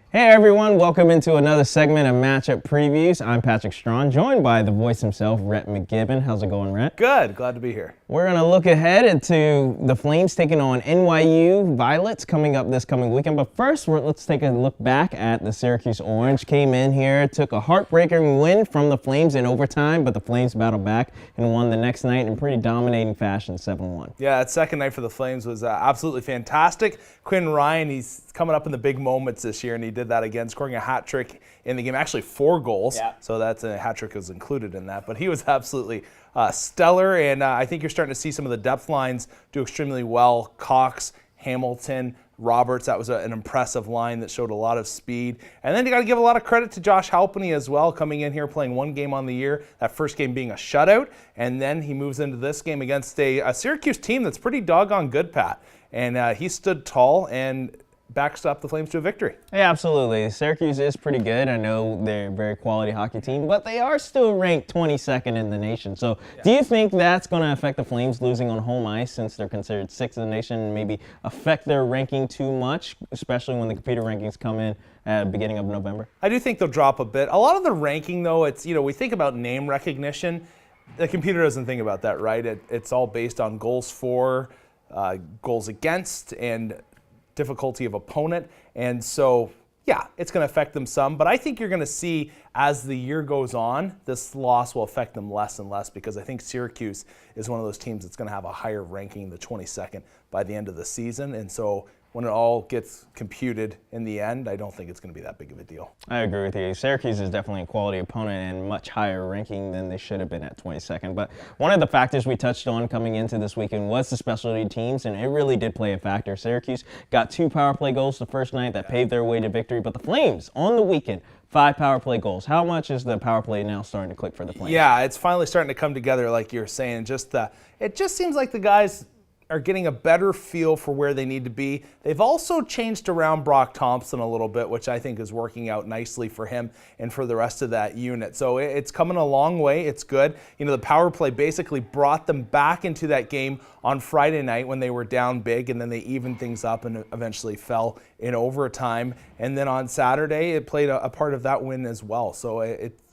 Hey everyone, welcome into another segment of Matchup Previews. I'm Patrick Strawn, joined by the voice himself, Rhett McGibbon. How's it going, Rhett? Good, glad to be here. We're going to look ahead into the Flames taking on NYU Violets coming up this coming weekend. But first, let's take a look back at the Syracuse Orange. Came in here, took a heartbreaking win from the Flames in overtime, but the Flames battled back and won the next night in pretty dominating fashion, 7-1. Yeah, that second night for the Flames was absolutely fantastic. Quinn Ryan, he's coming up in the big moments this year, and he did that again, scoring a hat trick in the game, actually 4 goals. Yeah. So that's a hat trick was included in that. But he was absolutely stellar, and I think you're starting to see some of the depth lines do extremely well. Cox, Hamilton, Roberts, that was an impressive line that showed a lot of speed. And then you got to give a lot of credit to Josh Halpany as well, coming in here playing 1 game on the year, that first game being a shutout, and then he moves into this game against a Syracuse team that's pretty doggone good, Pat. And he stood tall and backstop the Flames to a victory. Yeah, absolutely. Syracuse is pretty good. I know they're a very quality hockey team, but they are still ranked 22nd in the nation. So do you think that's going to affect the Flames losing on home ice since they're considered 6th in the nation and maybe affect their ranking too much, especially when the computer rankings come in at the beginning of November? I do think they'll drop a bit. A lot of the ranking, though, it's, we think about name recognition. The computer doesn't think about that, right? It's all based on goals for, goals against, and difficulty of opponent. And so, yeah, it's going to affect them some. But I think you're going to see as the year goes on, this loss will affect them less and less because I think Syracuse is one of those teams that's going to have a higher ranking, the 22nd, by the end of the season. And so when it all gets computed in the end, I don't think it's going to be that big of a deal. I agree with you. Syracuse is definitely a quality opponent and much higher ranking than they should have been at 22nd. But one of the factors we touched on coming into this weekend was the specialty teams, and it really did play a factor. Syracuse got 2 power play goals the first night that paved their way to victory, but the Flames on the weekend, 5 power play goals. How much is the power play now starting to click for the Flames? Yeah, it's finally starting to come together like you're saying. It just seems like the guys are getting a better feel for where they need to be. They've also changed around Brock Thompson a little bit, which I think is working out nicely for him and for the rest of that unit. So it's coming a long way. It's good. The power play basically brought them back into that game on Friday night when they were down big, and then they evened things up and eventually fell in overtime. And then on Saturday, it played a part of that win as well. So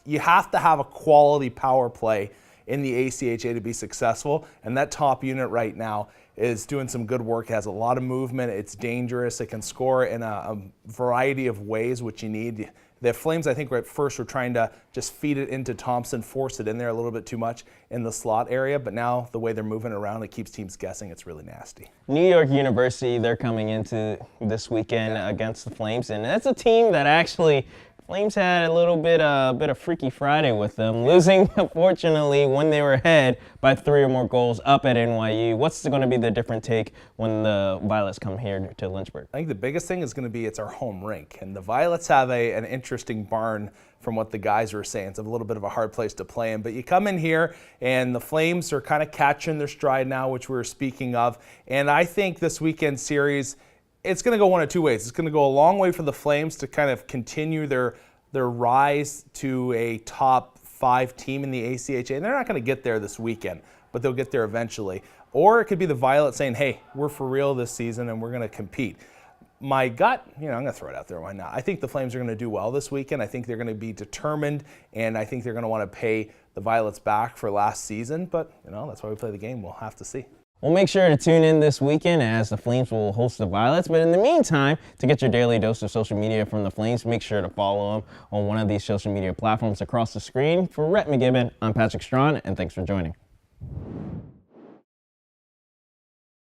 you have to have a quality power play in the ACHA to be successful, and that top unit right now is doing some good work. It has a lot of movement. It's dangerous. It can score in a variety of ways, which you need. The Flames, I think, at first were trying to just feed it into Thompson, force it in there a little bit too much in the slot area, but now the way they're moving around, it keeps teams guessing. It's really nasty. New York University, they're coming into this weekend against the Flames, and that's a team that actually Flames had a little bit of Freaky Friday with them, losing, unfortunately, when they were ahead by 3 or more goals up at NYU. What's going to be the different take when the Violets come here to Lynchburg? I think the biggest thing is going to be it's our home rink. And the Violets have an interesting barn from what the guys were saying. It's a little bit of a hard place to play in. But you come in here, and the Flames are kind of catching their stride now, which we were speaking of. And I think this weekend series, it's going to go one of 2 ways. It's going to go a long way for the Flames to kind of continue their rise to a top 5 team in the ACHA. And they're not going to get there this weekend, but they'll get there eventually. Or it could be the Violets saying, hey, we're for real this season and we're going to compete. My gut, I'm going to throw it out there. Why not? I think the Flames are going to do well this weekend. I think they're going to be determined, and I think they're going to want to pay the Violets back for last season. But, that's why we play the game. We'll have to see. Well, make sure to tune in this weekend as the Flames will host the Violets. But in the meantime, to get your daily dose of social media from the Flames, make sure to follow them on one of these social media platforms across the screen. For Rhett McGibbon, I'm Patrick Strawn, and thanks for joining.